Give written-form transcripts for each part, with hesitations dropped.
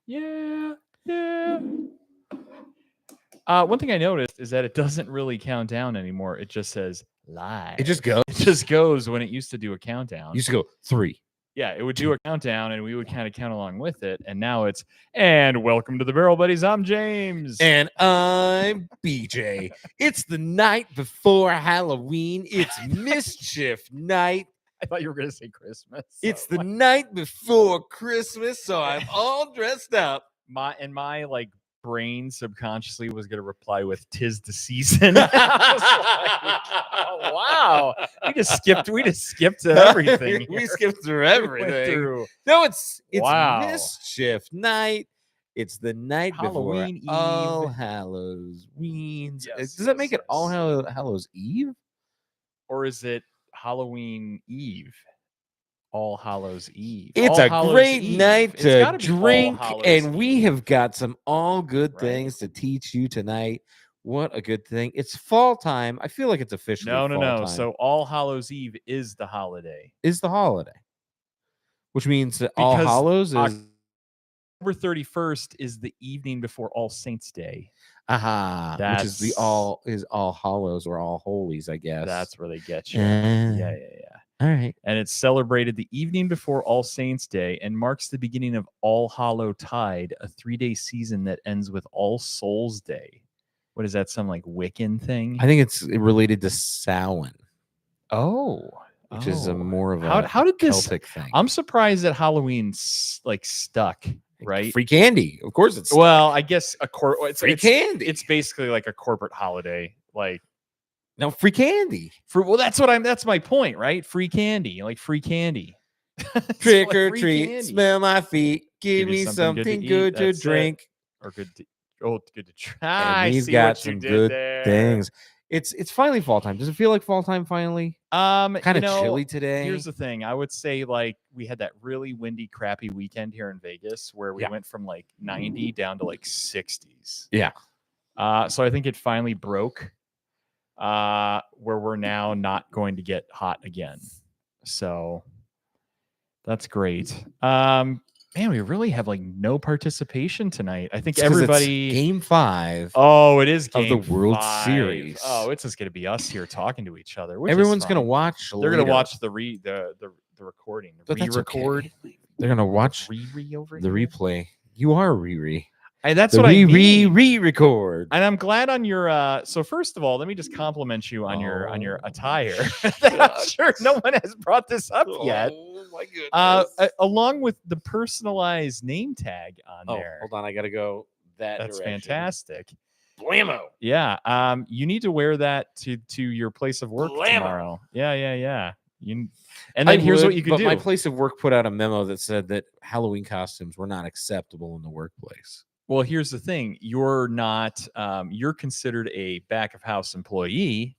Yeah. Yeah. One thing I noticed is that it doesn't really count down anymore. It just says live. It just goes. It just goes when it used to do a countdown. Used to go 3. Yeah, it would do a countdown and we would kind of count along with it. And now it's, and welcome to the Barrel Buddies. I'm James. And I'm BJ. It's the night before Halloween. It's mischief night. I thought you were going to say Christmas. It's the night before Christmas, so I'm all dressed up. My like brain subconsciously was going to reply with "'Tis the season." Oh, wow, we just skipped everything. We skipped through everything. No, it's wow. mischief night. It's the night Halloween before All Hallows Weens. Yes, Does that make it All Hallows Eve? Or is it Halloween Eve? All Hallows Eve. It's All a Hallows great Eve. night to drink, and Eve. we have got some all good things to teach you tonight. What a good thing. It's fall time. I feel like it's officially fall time. So All Hallows Eve is the holiday. Is the holiday. Which means that All Hallows is October 31st is the evening before All Saints Day. Aha. Which is All Hallows or All Holies, I guess. That's where they get you. Yeah. All right. And it's celebrated the evening before All Saints Day and marks the beginning of All Hallow Tide, a 3-day season that ends with All Souls Day. What is that? Some like Wiccan thing? I think it's related to Samhain. Oh. Which is more of a how did Celtic thing. I'm surprised that Halloween like stuck, right? Free candy. Of course it's well, I guess it's free candy. It's basically like a corporate holiday. Like no free candy. That's my point, right? Free candy. Like free candy. Trick or treat, candy. Smell my feet, give me something good to drink. Or good to try. And we've got some good things. It's finally fall time. Does it feel like fall time finally? Kind of chilly today. Here's the thing. I would say like we had that really windy, crappy weekend here in Vegas where we went from like 90 down to like 60s. Yeah. So I think it finally broke where we're now not going to get hot again. So that's great. Man, we really have like no participation tonight. I think everybody. It's game 5. Oh, it is game of the World 5. Series. Oh, it's just gonna be us here talking to each other. Everyone's gonna watch. They're gonna watch the recording. But that's record. Okay. They're gonna watch over the replay. You are Riri. That's what I mean. Re-record. And I'm glad on your. So first of all, let me just compliment you on your attire. I'm sure no one has brought this up yet. Oh my goodness! Along with the personalized name tag on there. Hold on, I gotta go That's direction. Fantastic. Blammo. Yeah. You need to wear that to your place of work tomorrow. Yeah. And then here's what you could do. My place of work put out a memo that said that Halloween costumes were not acceptable in the workplace. Well, here's the thing. You're not, you're considered a back of house employee.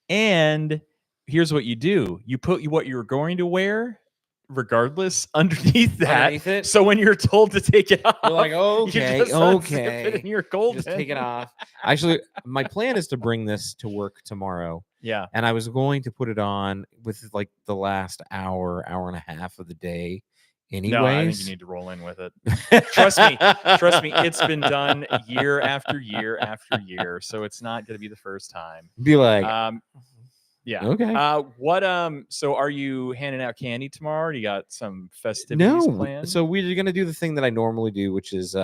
And here's what you do. You put what you're going to wear, regardless, underneath that. So when you're told to take it off, you're like, okay. It in your golden. Just take it off. Actually, my plan is to bring this to work tomorrow. Yeah. And I was going to put it on with like the last hour and a half of the day. Anyways, no, I think you need to roll in with it. Trust me. It's been done year after year after year, so it's not going to be the first time. Be like, yeah. Okay. So are you handing out candy tomorrow? Or do you got some festivities planned? So we're going to do the thing that I normally do, which is,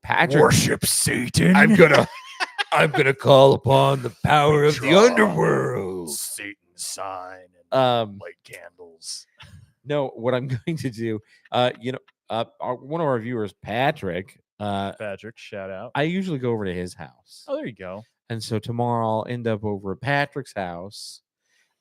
Patrick worship Satan. I'm gonna call upon the power of the underworld, Satan's sign, and light candles. No, what I'm going to do, one of our viewers, Patrick, shout out. I usually go over to his house. Oh, there you go. And so tomorrow I'll end up over at Patrick's house,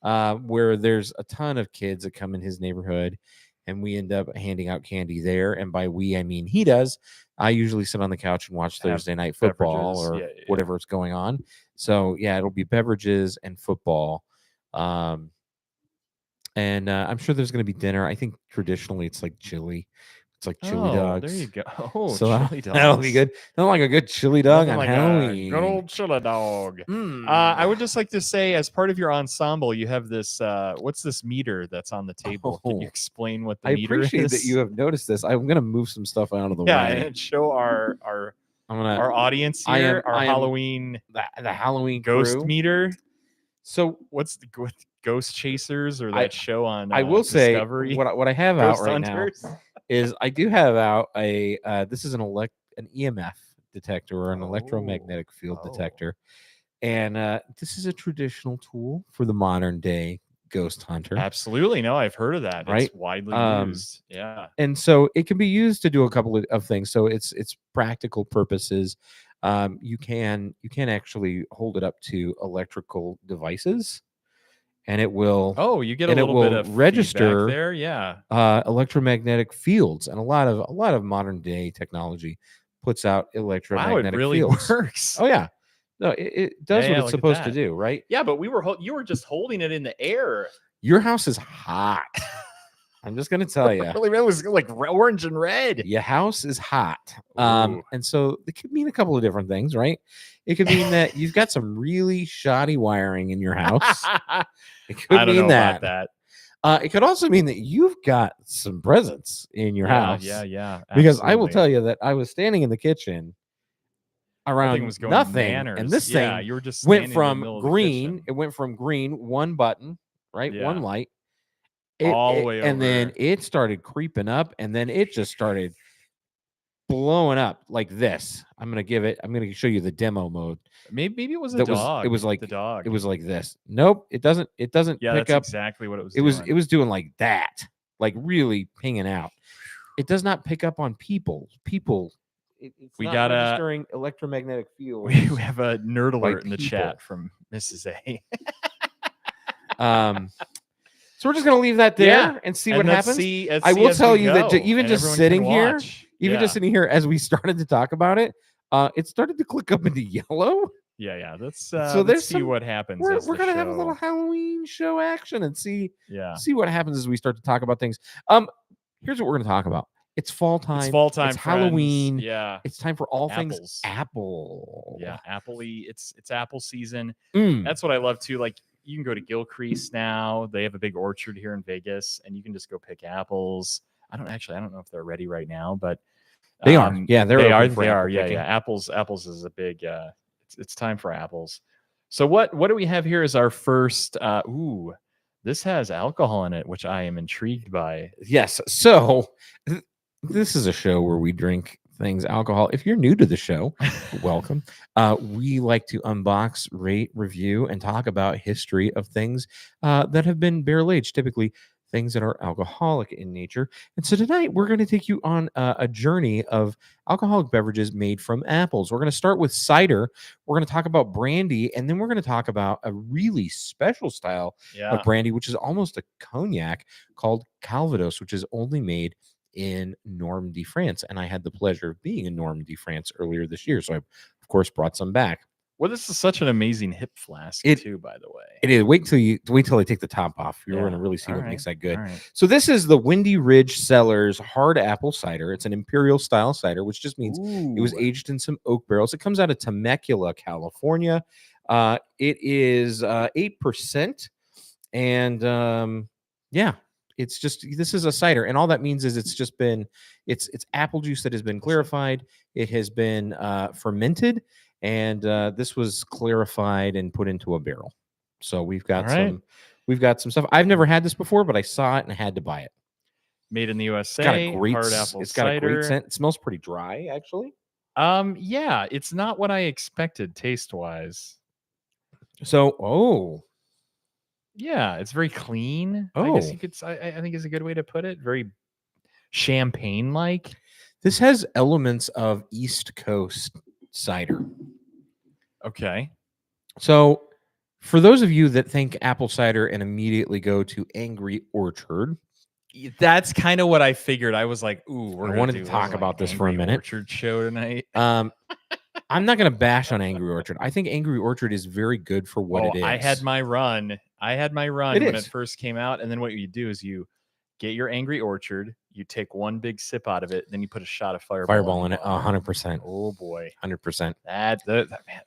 where there's a ton of kids that come in his neighborhood, and we end up handing out candy there. And by we, I mean he does. I usually sit on the couch and watch Thursday night football or whatever's going on. So yeah, it'll be beverages and football. And I'm sure there's going to be dinner. I think traditionally it's like chili, It's like chili dogs. There you go. Oh, So chili dogs. that'll be good. Don't like a good chili dog Nothing on like Halloween. a good old chili dog. Mm. I would just like to say, as part of your ensemble, you have this. What's this meter that's on the table? Can you Oh, explain what the I meter appreciate is? that you have noticed this. I'm gonna move some stuff out of the Yeah, way. and show our audience here our Halloween the Halloween ghost crew. meter. So What's the Ghost Chasers or that show on? I will say Discovery? what I have out Ghost right Hunters? now is I do have out a this is an EMF detector or an electromagnetic field detector, and this is a traditional tool for the modern day ghost hunter. Absolutely, no, I've heard of that. Right? It's widely used. Yeah, and so it can be used to do a couple of things. So it's practical purposes. You can actually hold it up to electrical devices, and it will. Oh, you get a little bit of register feedback there. Yeah, electromagnetic fields, and a lot of modern day technology puts out electromagnetic wow, it really fields. works. Oh yeah, no, it does what it's look at supposed to that. do, right? Yeah, but you were just holding it in the air. Your house is hot. I'm just gonna tell you. Really, it was like orange and red. Your house is hot. Ooh. And so it could mean a couple of different things, right? It could mean that you've got some really shoddy wiring in your house. It could I don't mean know about that. that. It could also mean that you've got some presents in your house. Yeah. Because I will absolutely. tell you that I was standing in the kitchen around was going nothing, manners. and this Yeah, thing you were just went standing in the from middle of the green. kitchen. It went from green, one button, right, Yeah. one light, all the way over, and then it started creeping up, and then it just started blowing up like this. I'm gonna show you the demo mode. Maybe it was a dog. It was like the dog. It was like this. Nope, it doesn't. Yeah, that's pick up exactly what it was. It was doing like that, like really pinging out. It does not pick up on people. It's we not got registering electromagnetic fields. We have a nerd alert in the chat from Mrs. A. So we're just gonna leave that there and see what happens. I will tell you that even just sitting here, just sitting here as we started to talk about it, it started to click up into yellow. Yeah. Let's so let's see what happens. We're gonna have a little Halloween show action and see what happens as we start to talk about things. Here's what we're gonna talk about. It's fall time. It's fall time. It's Halloween. Yeah. It's time for all Apples. things apple. Yeah, apple-y. It's apple season. Mm. That's what I love too. Like you can go to Gilcrease now. They have a big orchard here in Vegas, and you can just go pick apples. I don't know if they're ready right now, but they are. Yeah, they are. They are. Yeah. Apples is a big. It's time for apples. So what do we have here as our first? This has alcohol in it, which I am intrigued by. Yes. So this is a show where we drink things alcohol. If you're new to the show, welcome. We like to unbox, rate, review, and talk about history of things that have been barrel aged, typically things that are alcoholic in nature. And so tonight we're going to take you on a journey of alcoholic beverages made from apples. We're going to start with cider. We're going to talk about brandy, and then we're going to talk about a really special style of brandy, which is almost a cognac called Calvados, which is only made in Normandy, France. And I had the pleasure of being in Normandy, France earlier this year. So I, of course, brought some back. Well, this is such an amazing hip flask too, by the way. It is. Wait till I take the top off. You're going to really see what makes that good. Right. So this is the Windy Ridge Cellars hard apple cider. It's an imperial style cider, which just means it was aged in some oak barrels. It comes out of Temecula, California. It is 8%, and it's just, this is a cider, and all that means is it's apple juice that has been clarified. It has been fermented. And this was clarified and put into a barrel. So we've got some stuff. I've never had this before, but I saw it and I had to buy it. Made in the USA. It's got a great scent. It smells pretty dry, actually. Yeah, it's not what I expected taste wise. So, yeah, it's very clean. I guess you could. I think is a good way to put it. Very champagne like. This has elements of East Coast cider. Okay. So for those of you that think apple cider and immediately go to Angry Orchard, that's kind of what I figured. I was like, ooh, I wanted to talk about this for a minute. Orchard show tonight. I'm not going to bash on Angry Orchard. I think Angry Orchard is very good for what it is. I had my run when it first came out. And then what you do is you get your Angry Orchard, You take one big sip out of it, then you put a shot of Fireball in it. 100%. Oh boy, 100%. that man.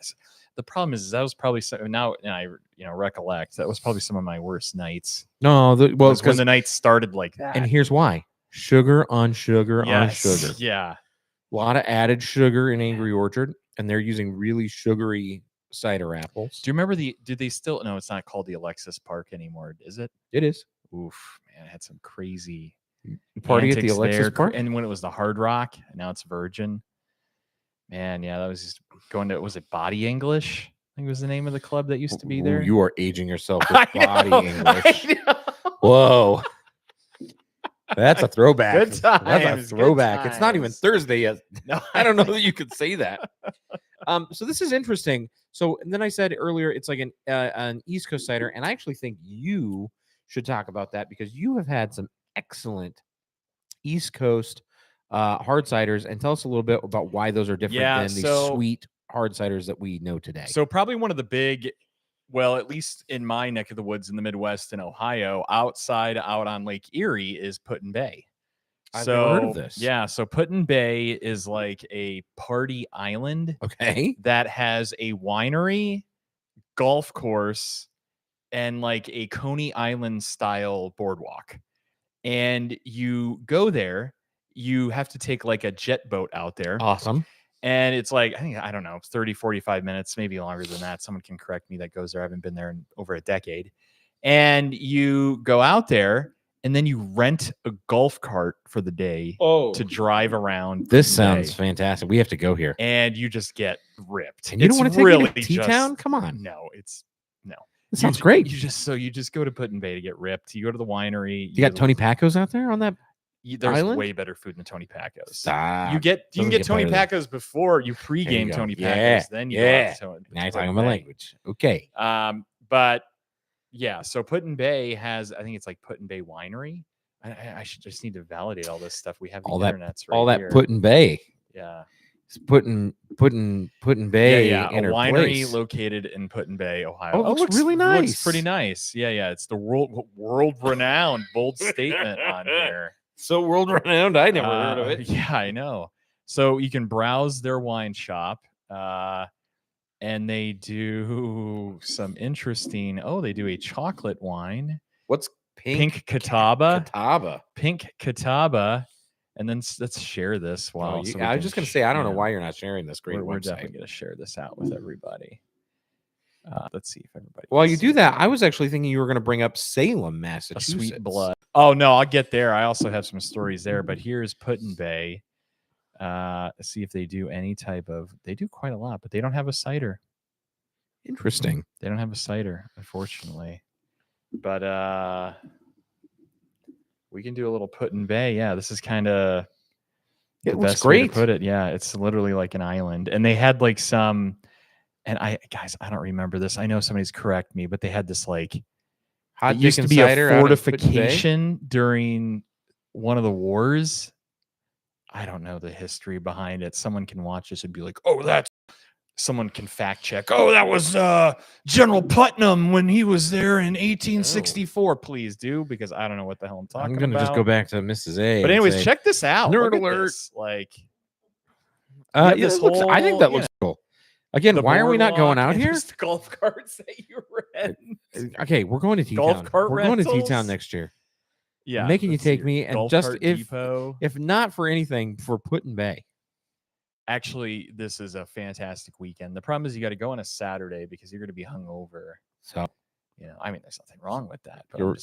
The problem is that was probably now I recollect that was probably some of my worst nights. No, well, was when the night started like that. And here's why: sugar on sugar on sugar. Yeah, a lot of added sugar in Angry Orchard, and they're using really sugary cider apples. Do you remember did they still? No, it's not called the Alexis Park anymore, is it? It is. Oof, man, it had some crazy party at the Alexis Park, and when it was the Hard Rock, and now it's Virgin. Man, yeah, that was just going to. Was it Body English? I think was the name of the club that used to be there. You are aging yourself with Body English. I know. Whoa. That's a throwback. Good times, That's a throwback. good It's not even times. Thursday yet. No, I don't know that you could say that. So this is interesting. So and then I said earlier, it's like an East Coast cider, and I actually think you should talk about that because you have had some excellent East Coast hard ciders, and tell us a little bit about why those are different than the sweet hard ciders that we know today. So probably one of the big, well, at least in my neck of the woods in the Midwest in Ohio, out on Lake Erie is Put-in Bay. I've never heard of this. Yeah, so Put-in Bay is like a party island. Okay. That has a winery, golf course, and like a Coney Island style boardwalk. And you go there, you have to take like a jet boat out there. Awesome. And it's like, I don't know, 30, 45 minutes, maybe longer than that. Someone can correct me that goes there. I haven't been there in over a decade. And you go out there and then you rent a golf cart for the day to drive around. This sounds fantastic. We have to go here. And you just get ripped. And you don't want to take me to T-Town? Come on. No. It sounds great. You just go to Put-in Bay to get ripped. You go to the winery. You got Tony Pacos out there on that There's island? way better food than Tony Pacos. Stop. You can get Tony Pacos before you pregame Tony Pacos. Then you now you're talking my language. Okay. But yeah, so Put-in Bay has, I think it's like Put-in Bay Winery. I should just need to validate all this stuff. We have the internets right all that here. Put-in Bay. Yeah. It's Put-in Bay. Yeah. A winery place. Located in Put-in Bay, Ohio. Oh, it looks really nice. Looks pretty nice. Yeah. It's the world renowned bold statement on here. So world renowned. I never heard of it. Yeah, I know. So you can browse their wine shop, and they do some interesting. Oh, they do a chocolate wine. What's Pink Catawba? Catawba. Pink Catawba. And then let's share this. Wow. I was just going to say, I don't know why you're not sharing this great We're website. definitely going to share this out with everybody. Let's see if everybody. While you do that, I was actually thinking you were going to bring up Salem, Massachusetts. A sweet blood. Oh no, I'll get there. I also have some stories there, but here's Put-in Bay. See if they do any type of. They do quite a lot, but they don't have a cider. Interesting. They don't have a cider, unfortunately. But we can do a little Put-in Bay. Yeah, this is kind of the best way to put it. Yeah, it's literally like an island, and they had like some. And I don't remember this. I know somebody's correct me, but they had this like it used to be a fortification during one of the wars. I don't know the history behind it. Someone can watch this and be like, "Oh, that's." Someone can fact check. Oh, that was General Putnam when he was there in 1864. Oh. Please do, because I don't know what the hell I'm talking about. I'm gonna just go back to Mrs. A. But anyways, check this out. Nerd alert! Like, I think that looks cool. Again, why are we not going out here? The golf carts that you rent. Okay, we're going to T-Town. Golf cart We're rentals? going to T-Town next year. Yeah, I'm making you take me, and just if not for anything, for Put-in Bay. Actually, this is a fantastic weekend. The problem is you got to go on a Saturday because you're going to be hungover. So, I mean, there's nothing wrong with that. But you're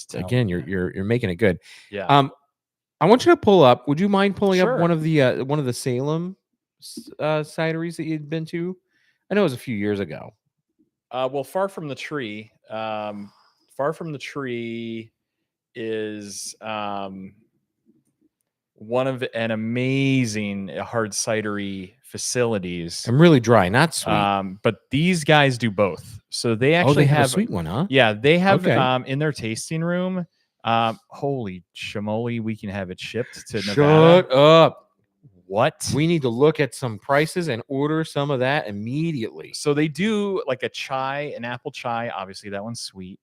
making it good. Yeah. I want you to pull up. Would you mind pulling Sure. up one of the Salem cideries that you'd been to? I know it was a few years ago. Well, Far From the Tree. Far From the Tree is one of an amazing hard cidery facilities. I'm really dry, not sweet. But these guys do both. So they actually have a sweet one, huh? Yeah, they have in their tasting room. Holy shamoly, we can have it shipped to Nevada. Shut up. What? We need to look at some prices and order some of that immediately. So they do like an apple chai. Obviously, that one's sweet.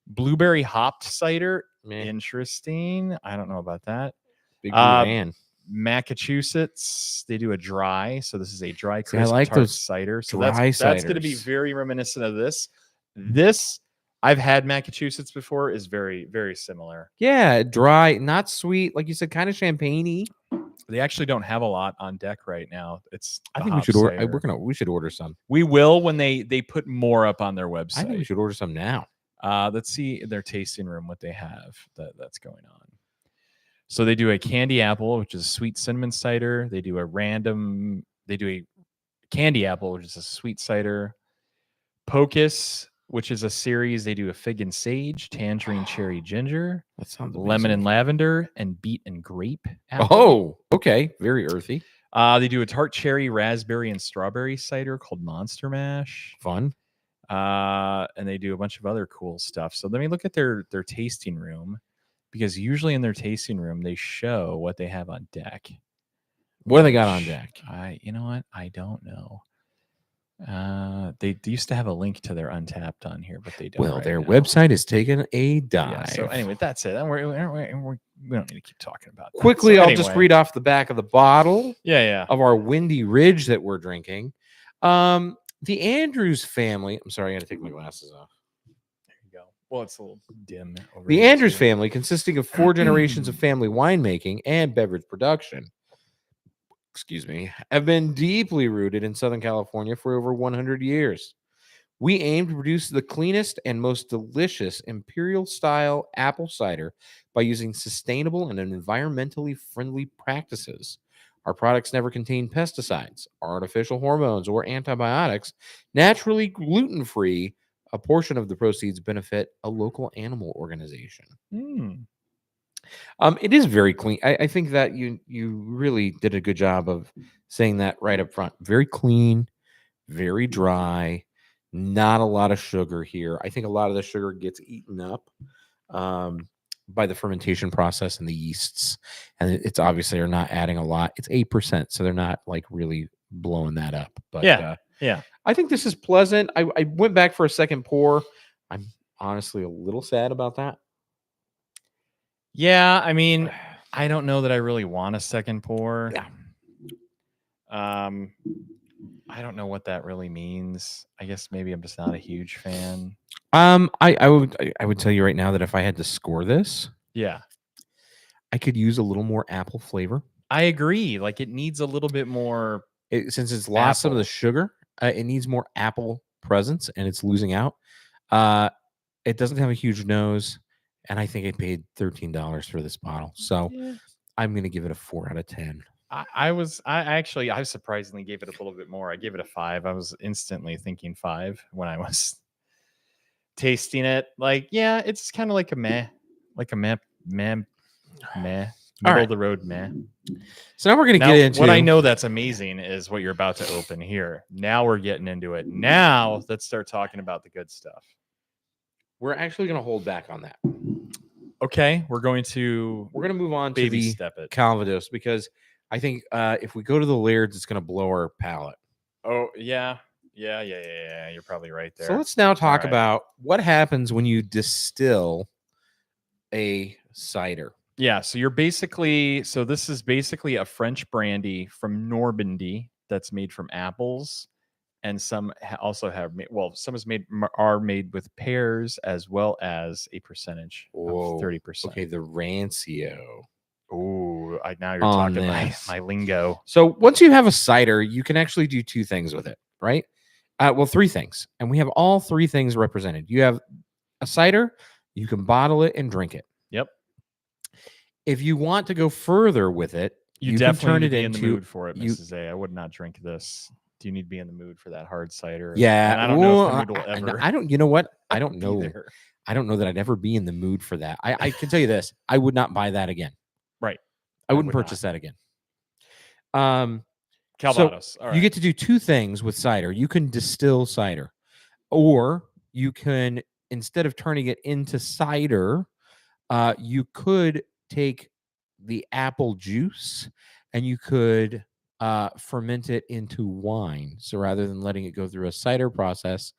Blueberry hopped cider. Interesting. I don't know about that. Big Uh, man. Massachusetts, they do a dry. So this is a dry, See, I crisp, like tart those cider. So dry that's going to be ciders. very reminiscent of this. This I've had Massachusetts before is very, very similar. Yeah, dry, not sweet, like you said, kind of champagne-y. They actually don't have a lot on deck right now. It's I the think we hop should order. cider. We should order some. We will when they put more up on their I think we website. should order some now. Let's see their tasting room what they have that's going on. So they do a candy apple, which is a sweet cinnamon cider. They do a candy apple, which is a sweet cider. Pocus, which is a series. They do a fig and sage, tangerine, cherry, ginger, That sounds lemon and amazing. lavender, and beet and grape apple. Oh, okay, very earthy. They do a tart cherry, raspberry, and strawberry cider called Monster Mash. Fun. And they do a bunch of other cool stuff. So let me look at their tasting room, because usually in their tasting room they show what they have on deck. What do they got on deck? You know what? I don't know. They used to have a link to their Untapped on here, but they don't. Well, right their now. website is taking a dive. Yeah, so anyway, that's it. We don't need to keep talking about that. Quickly, So I'll just read off the back of the bottle Yeah. of our Windy Ridge that we're drinking. The Andrews family. I'm sorry, I got to take my glasses off. There you go. Well, it's a little dim over The here, Andrews too. family, consisting of 4 generations of family winemaking and beverage production, have been deeply rooted in Southern California for over 100 years. We aim to produce the cleanest and most delicious imperial-style apple cider by using sustainable and environmentally friendly practices. Our products never contain pesticides, artificial hormones, or antibiotics. Naturally gluten-free, a portion of the proceeds benefit a local animal organization. It is very clean. I think that you really did a good job of saying that right up front. Very clean, very dry, not a lot of sugar here. I think a lot of the sugar gets eaten up by the fermentation process and the yeasts. And it's obviously they're not adding a lot. It's 8%, so they're not like really blowing that up. But yeah. I think this is pleasant. I went back for a second pour. I'm honestly a little sad about that. Yeah, I mean, I don't know that I really want a second pour. Yeah. I don't know what that really means. I guess maybe I'm just not a huge fan. I would tell you right now that if I had to score this, Yeah, I could use a little more apple flavor. I agree. Like it needs a little bit more. Since it's lost some of the sugar, it needs more apple presence, and it's losing out. It doesn't have a huge nose, and I think I paid $13 for this bottle, so I'm going to give it a 4 out of 10. I surprisingly gave it a little bit more. I gave it a 5. I was instantly thinking 5 when I was tasting it. Like, yeah, it's kind of like a meh, middle of the road meh. So now we're going to get into what I know that's amazing is what you're about to open here. Now we're getting into it. Now let's start talking about the good stuff. We're actually going to hold back on that. Okay, we're going to move on to the step it. Calvados, because I think if we go to the Lairds, it's going to blow our palate. Oh, yeah. You're probably right there. So let's now talk about what happens when you distill a cider. Yeah, so this is basically a French brandy from Normandy that's made from apples, and some also have some are made with pears, as well as a percentage of 30%. Okay, the rancio. Oh, now you're talking my lingo. So once you have a cider, you can actually do 2 things with it, right? 3 things, and we have all 3 things represented. You have a cider, you can bottle it and drink it. Yep. If you want to go further with it, you definitely need to be in the mood for it, Mrs. A. I would not drink this. Do you need to be in the mood for that hard cider? Yeah, and I don't know if the mood will ever. I don't. You know what? I don't know. I don't know that I'd ever be in the mood for that. I can tell you this: I would not buy that again. Right. I wouldn't purchase that again. Calvados. So you get to do 2 things with cider. You can distill cider, or you can, instead of turning it into cider, you could take the apple juice and you could ferment it into wine. So rather than letting it go through a cider process,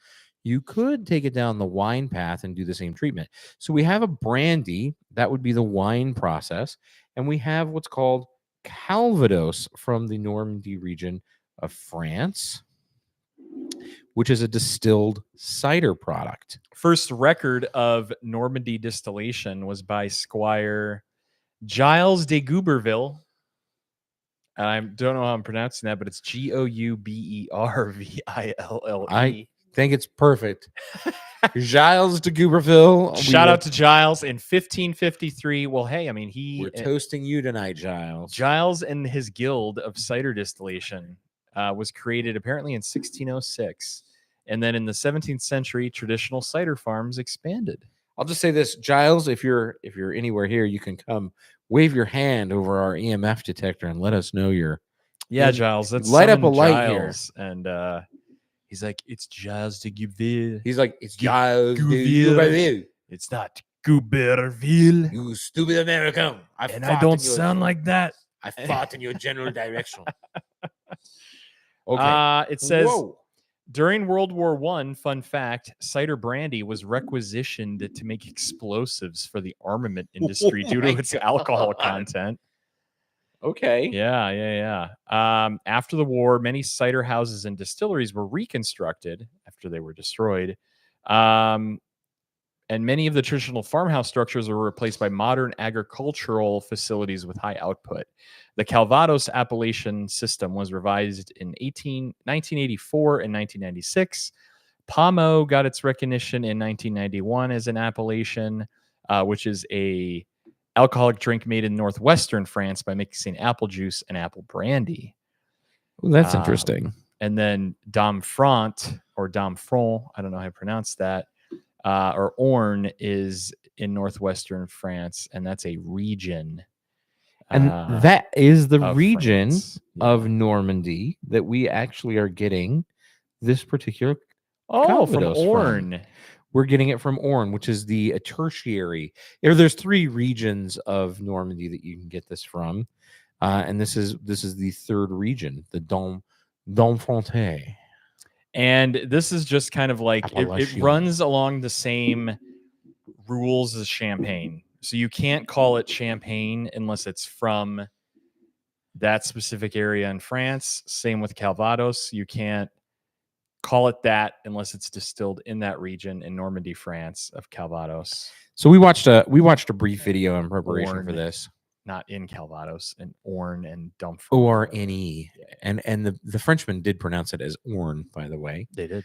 you could take it down the wine path and do the same treatment. So we have a brandy, that would be the wine process, and we have what's called Calvados from the Normandy region of France, which is a distilled cider product. First record of Normandy distillation was by Squire Giles de Gouberville. And I don't know how I'm pronouncing that, but it's Gouberville. I think it's perfect. Giles de Gouberville. Shout out to Giles in 1553. Well, hey, I mean, We're toasting you tonight, Giles. Giles and his guild of cider distillation was created apparently in 1606. And then in the 17th century, traditional cider farms expanded. I'll just say this, Giles, if you're anywhere here, you can come wave your hand over our EMF detector and let us know you're. Yeah, Giles, let's light up a light Giles. Here. And he's like, it's Giles de Gouberville. He's like, it's Giles de Gouberville. It's not Gouberville. You stupid American. I don't sound like that. I fought in your general direction. Okay. It says, during World War I, fun fact, cider brandy was requisitioned to make explosives for the armament industry due to its alcohol content. Okay. Yeah. After the war, many cider houses and distilleries were reconstructed after they were destroyed. And many of the traditional farmhouse structures were replaced by modern agricultural facilities with high output. The Calvados appellation system was revised in 1984 and 1996. Pomo got its recognition in 1991 as an appellation, which is a alcoholic drink made in northwestern France by mixing apple juice and apple brandy. Ooh, that's interesting. And then Dom Front, or Dom Front, I don't know how to pronounce that, or Orne is in northwestern France, and that's a region. And that is the region of yeah. Normandy that we actually are getting this particular from Orne. We're getting it from Orne, which is the tertiary. There's 3 regions of Normandy that you can get this from, and this is the 3rd region, the Dom Fronte. And this is just kind of like it runs along the same rules as champagne. So you can't call it champagne unless it's from that specific area in France. Same with Calvados. You can't call it that unless it's distilled in that region in Normandy, France, of Calvados. So we watched a brief video in preparation for this. Not in Calvados, and Orne and Dumfries. Orne. And the Frenchman did pronounce it as Orne, by the way. They did.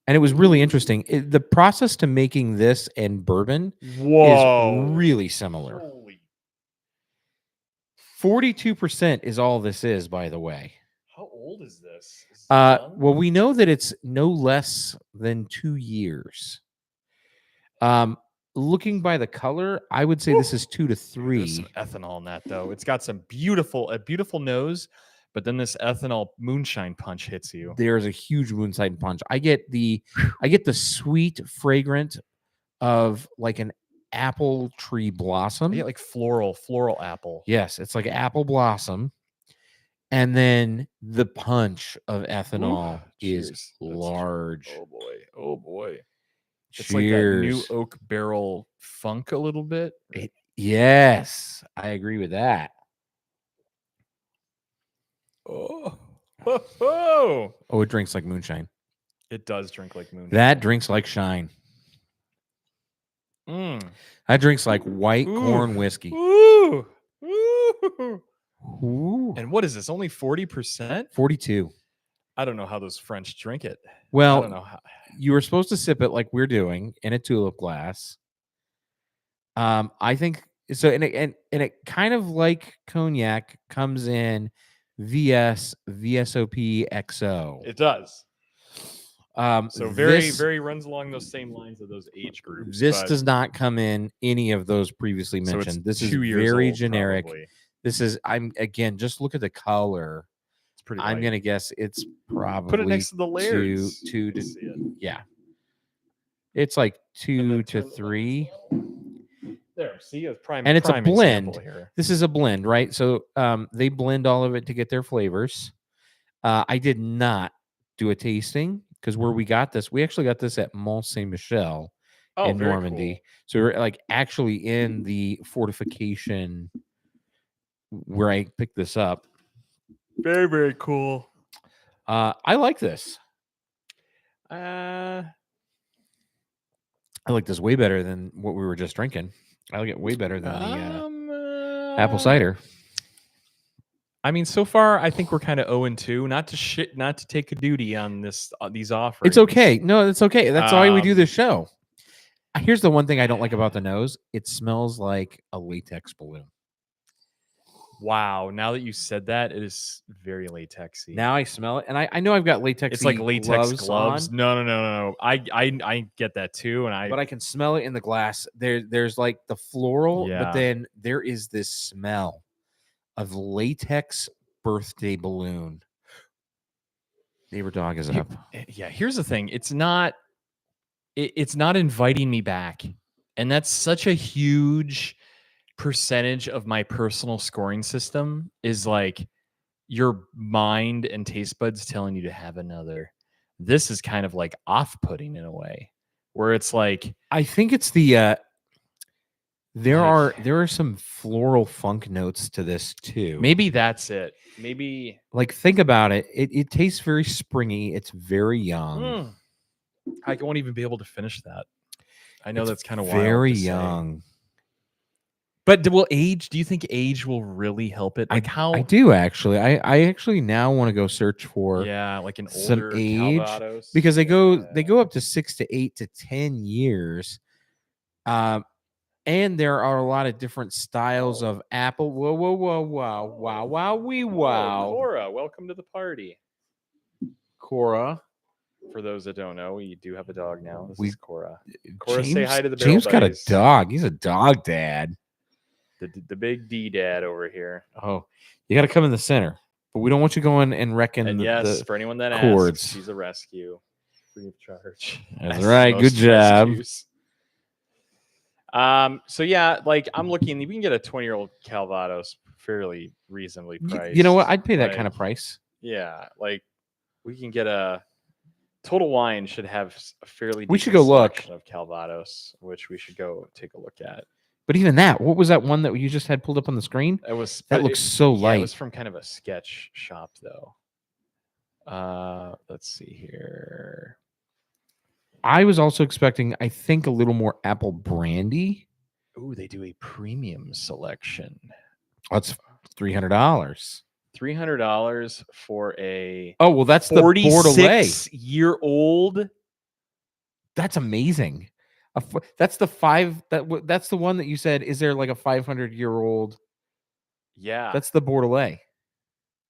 And it was really interesting. The process to making this and bourbon is really similar. 42% is all this is, by the way. How old is this? Well, we know that it's no less than 2 years. Looking by the color, I would say this is 2 to 3. There's some ethanol in that, though. It's got a beautiful nose, but then this ethanol moonshine punch hits you. There's a huge moonshine punch. I get the sweet fragrant of like an apple tree blossom. I get like floral apple. Yes, it's like apple blossom. And then the punch of ethanol is large. Oh boy. It's Cheers. Like that new oak barrel funk a little bit. Yes, I agree with that. Oh, it drinks like moonshine. It does drink like moonshine. That drinks like shine. That drinks like white corn whiskey. Ooh. And what is this? Only 40%? 42. I don't know how those French drink it. Well, I don't know how. You were supposed to sip it like we're doing in a tulip glass. I think so, and it kind of like cognac comes in VS, VSOP, XO. It does. So very runs along those same lines of those age groups. This does not come in any of those previously mentioned. This is very generic. Probably. This is just look at the color. It's pretty. I'm gonna guess it's probably put it next to the Laird. Two to see it. Yeah. It's like 2 to 3. There, see, it's prime, and it's a blend. Here. This is a blend, right? So they blend all of it to get their flavors. I did not do a tasting. because where we got this, we actually got this at Mont Saint Michel Oh, in very Normandy. cool. So we're like actually in the fortification where I picked this up. Very, very cool. I like this. Uh, I like this way better than what we were just drinking. I like it way better than the apple uh, cider. I mean, so far I think we're kind of 0-2. Not to take a duty on these offerings. It's okay. No, it's okay. That's why we do this Um, show. Here's the one thing I don't like about the nose. It smells like a latex balloon. Wow. Now that you said that, it is very latexy. Now I smell it, and I know I've got latex. It's like latex gloves. on, No. I get that too, and but I can smell it in the glass. There's like the floral, Yeah. but then there is this smell of latex birthday balloon. Neighbor dog is up. Yeah. Here's the thing. It's not inviting me back, and that's such a huge percentage of my personal scoring system. Is like your mind and taste buds telling you to have another. This is kind of like off-putting in a way, where it's like, I think it's the there Like- are some floral funk notes to this too. maybe that's it. Maybe Like think about it. It tastes very springy. It's very young. I won't even be able to finish that. I know It's that's kind of wild. very to say. young. But will age? Do you think age will really help it? Like how? I do actually. I actually now want to go search for Yeah, like an some older age, Calvados. because they go up to 6 to 8 to 10 years. And there are a lot of different styles of apple. Whoa, wee Oh, wow. Cora, welcome to the party. Cora. For those that don't know, we do have a dog now. This We- is Cora. Cora, say hi to the barrel James got a buddies. dog. He's a dog dad. The big D dad over here. Oh, you got to come in the center, but we don't want you going and wrecking And the, yes, the for anyone that cords. asks, she's a rescue, free of charge. That's As right. Good most job. rescues. So yeah, like I'm looking, we can get a 20-year-old Calvados fairly reasonably priced. You know what? I'd pay that like, kind of price. Yeah, like we can get a Total Wine should have a fairly. We should decent go look. selection of Calvados, which we should go take a look at. But even that, what was that one that you just had pulled up on the screen? It was That looks so light. It was from kind of a sketch shop, though. Let's see here. I was also expecting, I think, a little more apple brandy. Ooh, they do a premium selection. That's $300. $300 for a Oh well, that's the Bordelais. 46-year-old. That's amazing. That's the that's the one that you said. Is there like a 500-year-old? Yeah, That's the Bordelais.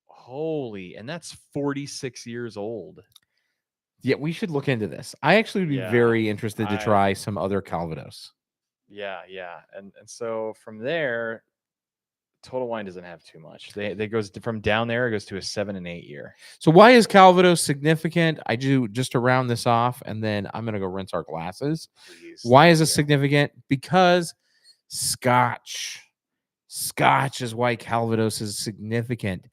holy, and that's 46 years old. Yeah, we should look into this. I actually would be Yeah, very interested to I- try some other Calvados. Yeah, and so from there, Total Wine doesn't have too much. They goes from down there, it goes to a 7 and 8 year. So why is Calvados significant? I do, just to round this off, and then I'm gonna go rinse our glasses. Please. Why is it Yeah. significant? Because Scotch. Scotch is why Calvados is significant.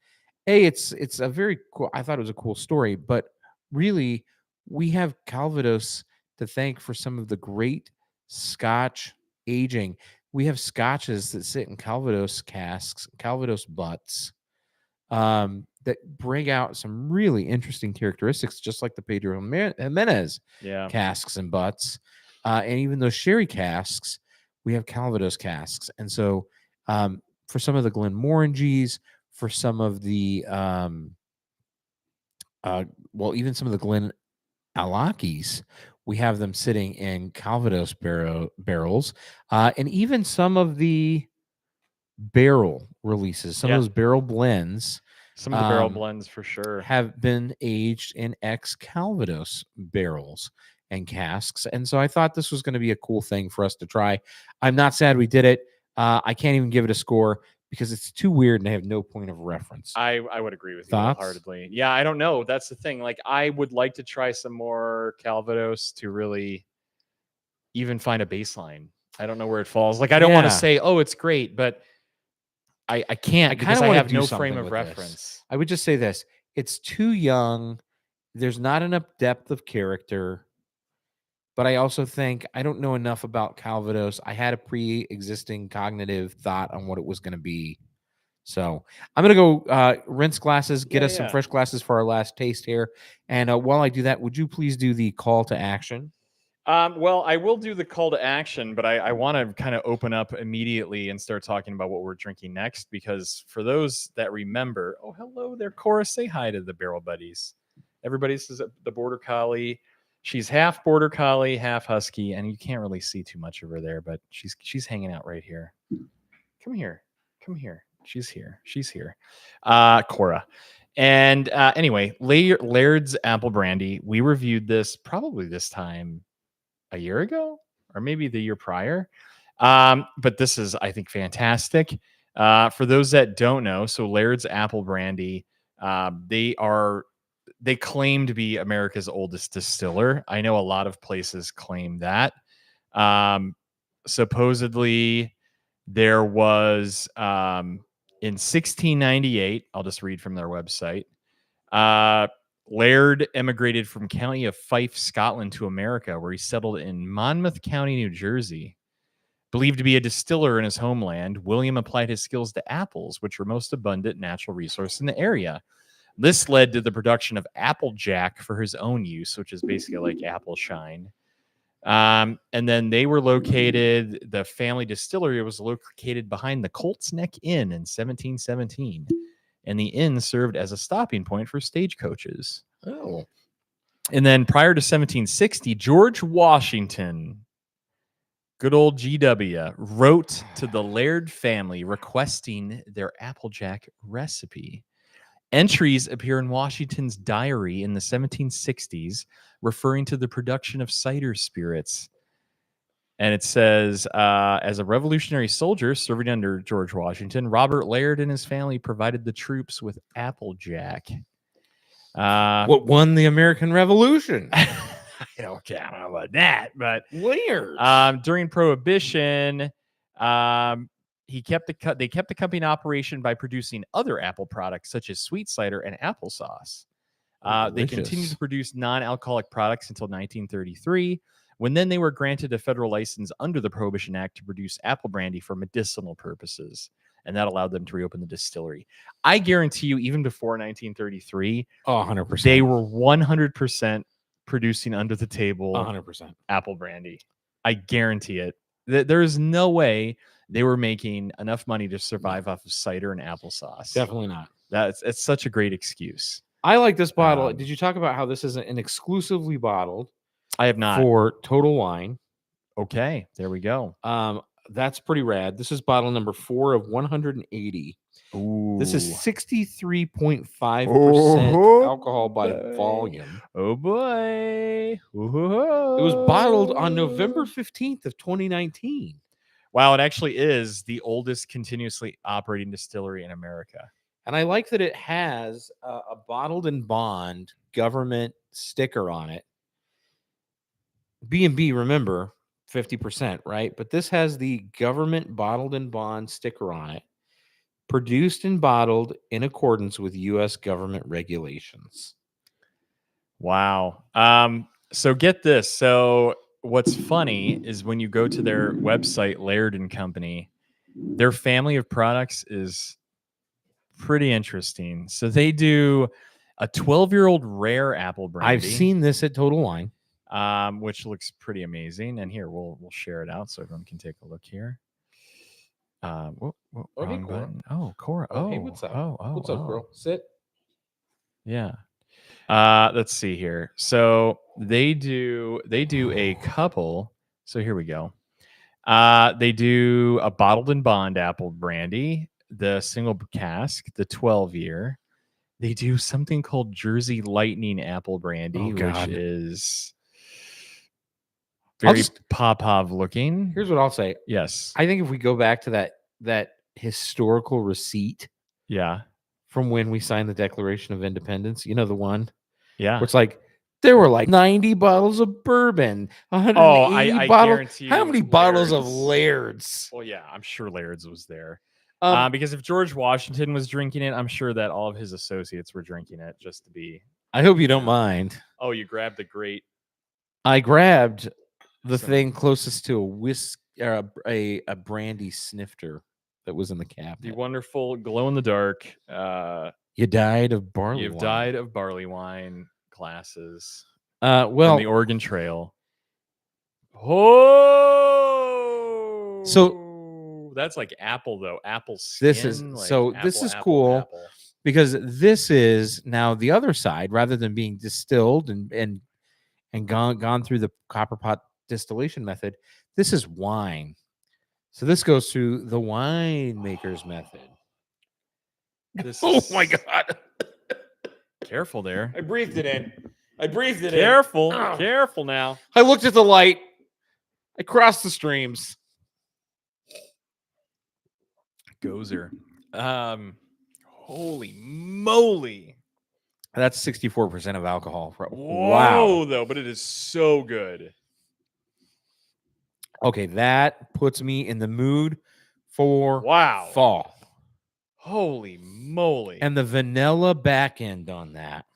It's a very cool. I thought it was a cool story, but really, we have Calvados to thank for some of the great Scotch aging. We have Scotches that sit in Calvados casks, Calvados butts, that bring out some really interesting characteristics, just like the Pedro Jimenez Yeah. casks and butts. And even those sherry casks, we have Calvados casks. And so for some of the Glenmorangies, for some of the, even some of the Glen Alakis, we have them sitting in Calvados barrels. And even some of the barrel releases, some Yeah. of those barrel blends Some of the barrel um, blends for sure. have been aged in ex-Calvados barrels and casks. And so I thought this was going to be a cool thing for us to try. I'm not sad we did it. I can't even give it a score because it's too weird and I have no point of reference. I would agree with you Thoughts? wholeheartedly. Yeah, I don't know. That's the thing. Like, I would like to try some more Calvados to really even find a baseline. I don't know where it falls. Like, I don't want to Yeah. say, oh, it's great, but I can't I because kinda I wanna have do no something frame of with this. reference. I would just say this. It's too young there's not enough depth of character. But I also think I don't know enough about Calvados. I had a pre-existing cognitive thought on what it was going to be. So I'm going to go rinse glasses, get us some fresh glasses for our last taste here. And while I do that, would you please do the call to action? Well, I will do the call to action, but I want to kind of open up immediately and start talking about what we're drinking next. Because for those that remember, oh, hello there, Cora. Say hi to the Barrel Buddies. Everybody says the Border Collie. She's half Border Collie, half Husky, and you can't really see too much of her there, but she's hanging out right here. Come here. Come here. She's here. She's here. Cora. And anyway, Laird's Apple Brandy. We reviewed this probably this time a year ago or maybe the year prior. But this is, I think, fantastic. For those that don't know, so Laird's Apple Brandy, they claim to be America's oldest distiller. I know a lot of places claim that. Supposedly there was in 1698, I'll just read from their website. Laird emigrated from County of Fife, Scotland to America, where he settled in Monmouth County, New Jersey. Believed to be a distiller in his homeland, William applied his skills to apples, which were most abundant natural resource in the area. This led to the production of Applejack for his own use, which is basically like apple shine. And then they were located, the family distillery was located behind the Colt's Neck Inn in 1717. And the inn served as a stopping point for stagecoaches. Oh. And then prior to 1760, George Washington, good old GW, wrote to the Laird family requesting their Applejack recipe. Entries appear in Washington's diary in the 1760s, referring to the production of cider spirits. And it says, as a Revolutionary soldier serving under George Washington, Robert Laird and his family provided the troops with Applejack. What won the American Revolution? I don't know about that, but Laird. During Prohibition, they kept the company in operation by producing other apple products such as sweet cider and applesauce. They continued to produce non-alcoholic products until 1933, when then they were granted a federal license under the Prohibition Act to produce apple brandy for medicinal purposes, and that allowed them to reopen the distillery. I guarantee you, even before 1933, 100%, they were 100% producing under the table 100% apple brandy. I guarantee it. There is no way they were making enough money to survive off of cider and applesauce. Definitely not. It's such a great excuse. I like this bottle. Did you talk about how this is an exclusively bottled? I have not. For Total Wine. Okay, there we go. That's pretty rad. This is bottle number 4 of 180. Ooh. This is 63.5% alcohol by volume. Oh boy. Ooh. It was bottled on November 15th of 2019. Wow, it actually is the oldest continuously operating distillery in America. And I like that it has a bottled in bond government sticker on it. B&B, remember, 50%, right? But this has the government bottled in bond sticker on it. Produced and bottled in accordance with U.S. government regulations. Wow. So get this. So what's funny is when you go to their website, Laird and Company, their family of products is pretty interesting. So they do a 12-year-old rare apple brandy. I've seen this at Total Wine. Which looks pretty amazing. And here, we'll share it out so everyone can take a look here. Wrong button. Oh, Cora. Oh, hey, what's up? What's up, girl? Sit. Yeah. Let's see here. So they do a couple. So here we go. They do a bottled and bond apple brandy, the single cask, the 12-year. They do something called Jersey Lightning apple brandy, which is very Popov looking. Here's what I'll say. Yes. I think if we go back to that historical receipt, from when we signed the Declaration of Independence, you know, the one, where it's like there were like 90 bottles of bourbon, 180 I bottles. Guarantee how many bottles of Laird's? Well, yeah, I'm sure Laird's was there. Because if George Washington was drinking it, I'm sure that all of his associates were drinking it just to be I hope you don't mind. Oh, you grabbed the great. I grabbed the Some- thing closest to a whisk or a brandy snifter that was in the The cabinet. wonderful glow in the dark. You died of barley You've wine. died of barley wine glasses. Well, from the Oregon Trail. Oh, so that's like apple though. Apple skin. this is like this is apple, cool apple. because this is now the other side. Rather than being distilled and gone through the copper pot distillation method, this is wine. So this goes through the winemaker's method. Oh my god! Careful there. I breathed it in. I breathed it Careful. in. Careful now. I looked at the light. I crossed the streams. Gozer. Holy moly. That's 64% of alcohol. Whoa, Wow. though, but it is so good. Okay, that puts me in the mood for Wow. fall. Holy moly. And the vanilla back end on that.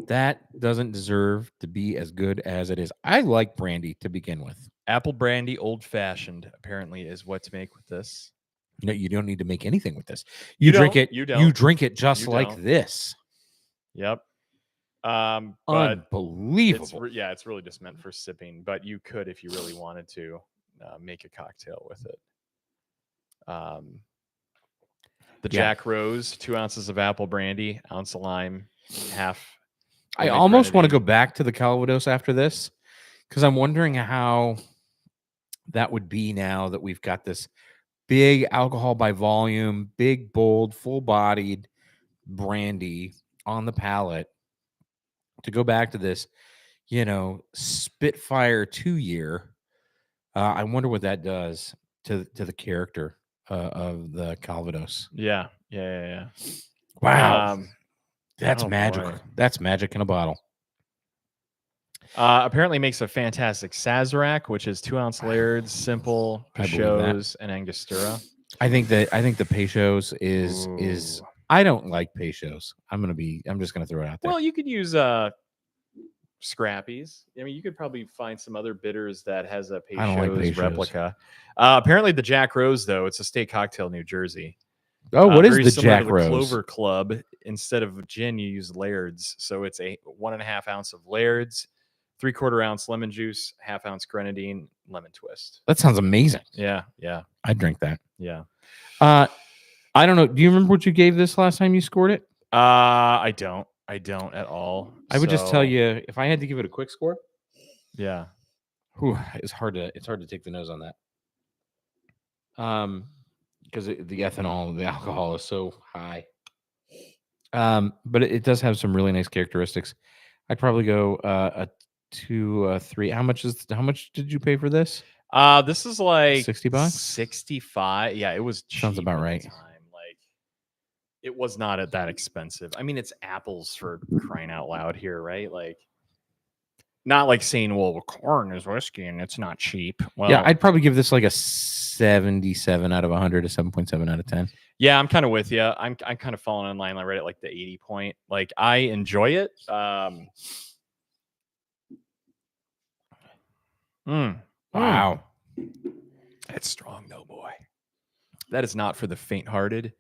That doesn't deserve to be as good as it is. I like brandy to begin with. Apple brandy old fashioned apparently is what to make with this. No, you don't need to make anything with this. You drink don't. it. You You don't. drink it just You like don't. this. Yep. But Unbelievable. it's really just meant for sipping, but you could, if you really wanted to, make a cocktail with it. The Jack Rose, 2 ounces of apple brandy, ounce of lime, half. I almost want to go back to the Calvados after this because I'm wondering how that would be now that we've got this big alcohol by volume, big, bold, full-bodied brandy on the palate. To go back to this, Spitfire 2-year, I wonder what that does to the character of the Calvados. Yeah. Wow, that's oh magic. boy. That's magic in a bottle. Apparently makes a fantastic Sazerac, which is 2-ounce Lairds, simple, I believe that. Peychaud's, and Angostura. I think the Peychaud's is Ooh. I don't like Peychaud's. I'm just gonna throw it out there. Well, you could use Scrappies. I mean, you could probably find some other bitters that has a I don't like Peychaud's Peychaud's. replica. Apparently, the Jack Rose, though, it's a state cocktail, New Jersey. Oh, what is very the similar Jack to the Rose? Clover Club. Instead of gin, you use Laird's. So it's a 1.5 ounce of Laird's, 3/4 ounce lemon juice, 1/2 ounce grenadine, lemon twist. That sounds amazing. Yeah. I'd drink that. Yeah. I don't know. Do you remember what you gave this last time you scored it? I don't at all. I would just tell So, you if I had to give it a quick score. Yeah. It's hard to take the nose on that. Because the ethanol, the alcohol is so high. But it does have some really nice characteristics. I'd probably go a 2, 3. How much did you pay for this? This is like $60? 65. Yeah, it was cheap Sounds about at the right. time. Like, it was not at that expensive. I mean, it's apples for crying out loud here, right? Like, not like saying, well, corn is whiskey and it's not cheap. Well, Yeah, I'd probably give this like a 77 out of 100, a 7.7 out of 10. yeah, I'm kind of with you. I'm kind of falling in line. I read it like the 80 point. Like, I enjoy it. Wow. That's strong though, boy. That is not for the faint-hearted.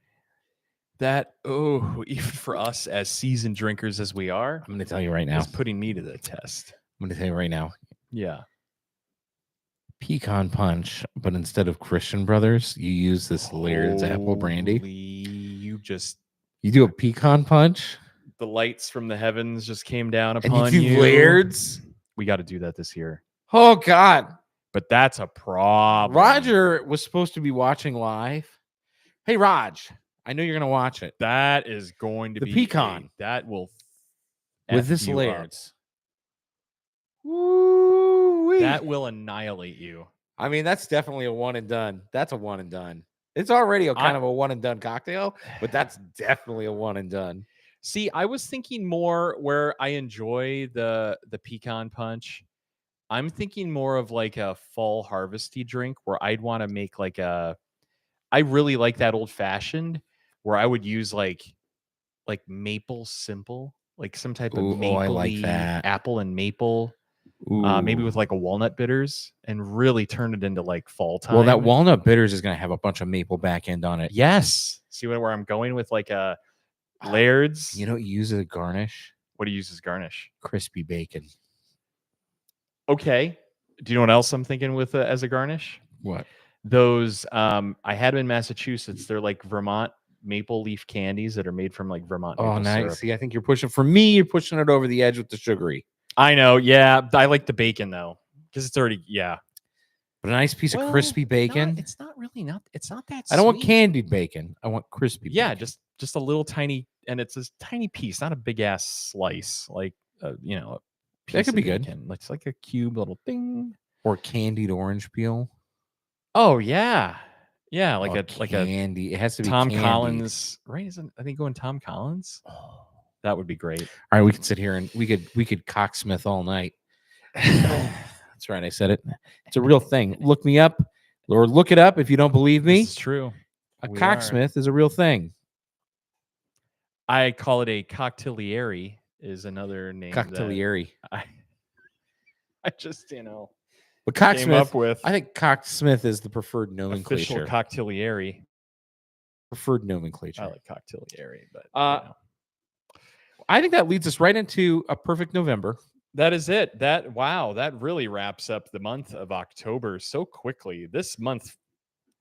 That, even for us as seasoned drinkers as we are, I'm going to tell you right now. is putting me to the test. I'm going to tell you right now. Yeah. Pecan punch, but instead of Christian Brothers, you use this Laird's apple brandy. You do a pecan punch, the lights from the heavens just came down and upon you do Laird's. We got to do that this year. Oh God! But that's a problem. Roger was supposed to be watching live. Hey, Raj, I know you're going to watch it. That is going to The be pecan. That will With F this you up. Laird's. Woo-wee. That will annihilate you. I mean, that's definitely a one and done. That's a one and done. It's already a kind of a one and done cocktail, but that's definitely a one and done. See, I was thinking more where I enjoy the pecan punch. I'm thinking more of like a fall harvesty drink where I'd want to make like I really like that old fashioned where I would use like like maple simple, like some type of Ooh, oh, I like mapley that. apple and maple, maybe with Ooh. like a walnut bitters, and really turn it into like fall time. Well, that walnut bitters is going to have a bunch of maple back end on it. Yes. See where I'm going with like a Laird's. You know what you use as a garnish? What do you use as garnish? Crispy bacon. Okay. Do you know what else I'm thinking with as a garnish? What? Those I had them in Massachusetts. They're like Vermont maple leaf candies that are made from like Vermont maple Oh, nice. syrup. See, I think you're pushing for me. You're pushing it over the edge with the sugary. I know. Yeah, I like the bacon though because it's already But a nice piece of crispy bacon. It's not really It's not that. I don't want sweet. candied bacon. I want crispy. Yeah, bacon. just a little tiny, and it's a tiny piece, not a big ass slice. Like a piece that could of be good. bacon. It's like a cube, little thing. Or candied orange peel. Oh yeah, like a candy. It has to be Tom candied. Collins, right? Isn't I think going Tom Collins? Oh. That would be great. All right, we could sit here and we could cocksmith all night. That's right, I said it. It's a real thing. Look me up, or look it up if you don't believe me. This is true. A cocksmith is a real thing. I call it a cocktailieri. Is another name. Cocktailieri. I just But cocksmith. Came up with. I think cocksmith is the preferred nomenclature. Official cocktailieri. Preferred nomenclature. I like cocktailieri, but I think that leads us right into a perfect November. That is it. That really wraps up the month of October so quickly. This month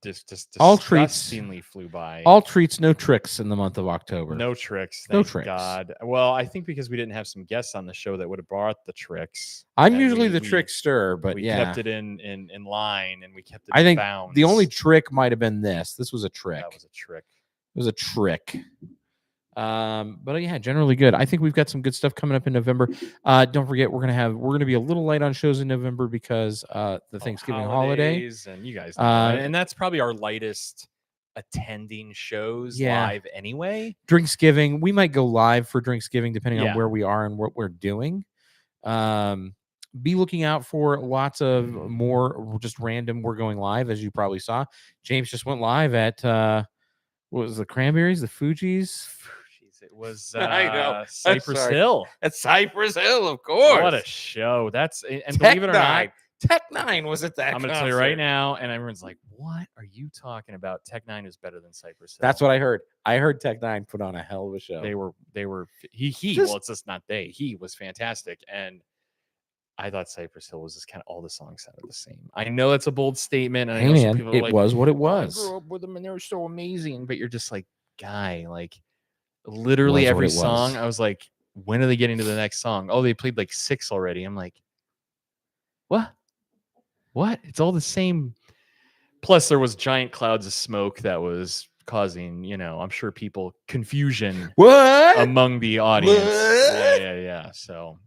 just disgustingly flew by. All treats, no tricks in the month of October. No tricks. No Thank tricks. God. Well, I think because we didn't have some guests on the show that would have brought the tricks. I'm usually the trickster, but we kept it in line and we kept it. I think bounds. the only trick might have been this. This was a trick. That was a trick. It was a trick. But yeah, generally good. I think we've got some good stuff coming up in November. Don't forget we're gonna be a little light on shows in November because the Thanksgiving holiday, and you guys know and that's probably our lightest attending shows live anyway. Drinksgiving, we might go live for Drinksgiving depending on where we are and what we're doing. Be looking out for lots of more just random. We're going live, as you probably saw. James just went live at what was the Cranberries, the Fugees? It was I know. Cypress Hill. At Cypress Hill, of course. What a show. That's and Tech believe it or not, Tech Nine was at that. I'm gonna tell you right now, and everyone's like, what are you talking about? Tech Nine is better than Cypress Hill. That's what I heard. I heard Tech Nine put on a hell of a show. They were well, it's just not he was fantastic. And I thought Cypress Hill was just kind of all the songs sounded the same. I know that's a bold statement. And I know some people are like, was what it was. I grew up with them and they were so amazing. But you're just like, guy, like literally every song. I was like, when are they getting to the next song? Oh, they played like 6 already. I'm like, what? It's all the same. Plus, there was giant clouds of smoke that was causing, I'm sure people confusion among the audience. Yeah. So.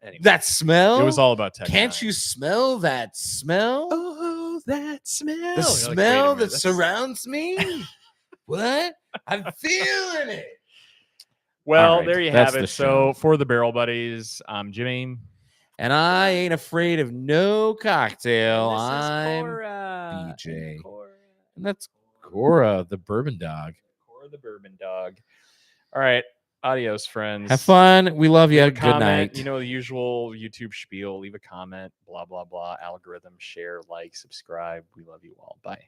Anyway, that smell. It was all about Tech Can't 9. you smell that smell? Oh, that smell. The smell that surrounds me. What? I'm feeling it. Well, there you have it. So for the Barrel Buddies, I'm Jimmy. And I ain't afraid of no cocktail. I'm BJ. And that's Cora, the bourbon dog. Cora, the bourbon dog. All right. Adios, friends. Have fun. We love you. Good night. The usual YouTube spiel. Leave a comment. Blah, blah, blah. Algorithm. Share, like, subscribe. We love you all. Bye.